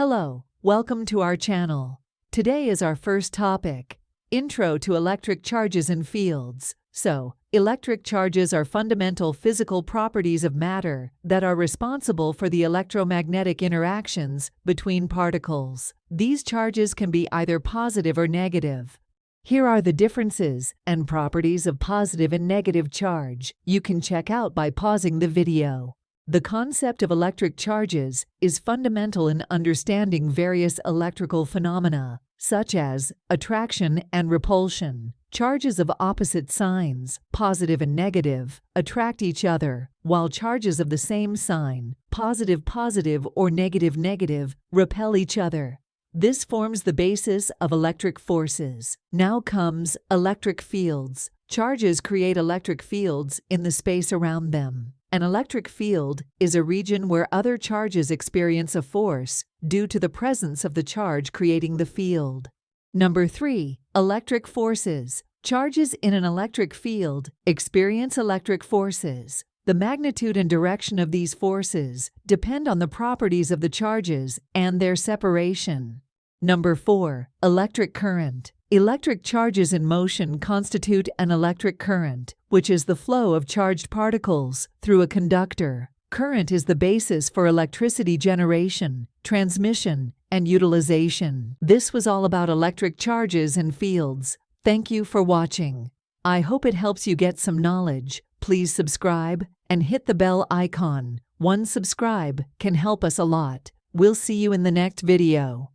Hello, welcome to our channel. Today is our first topic, Intro to Electric Charges and Fields. So, electric charges are fundamental physical properties of matter that are responsible for the electromagnetic interactions between particles. These charges can be either positive or negative. Here are the differences and properties of positive and negative charge you can check out by pausing the video. The concept of electric charges is fundamental in understanding various electrical phenomena, such as attraction and repulsion. Charges of opposite signs, positive and negative, attract each other, while charges of the same sign, positive or negative, repel each other. This forms the basis of electric forces. Now comes electric fields. Charges create electric fields in the space around them. An electric field is a region where other charges experience a force due to the presence of the charge creating the field. Number 3. Electric forces. Charges in an electric field experience electric forces. The magnitude and direction of these forces depend on the properties of the charges and their separation. Number 4. Electric current. Electric charges in motion constitute an electric current, which is the flow of charged particles through a conductor. Current is the basis for electricity generation, transmission, and utilization. This was all about electric charges and fields. Thank you for watching. I hope it helps you get some knowledge. Please subscribe and hit the bell icon. One subscribe can help us a lot. We'll see you in the next video.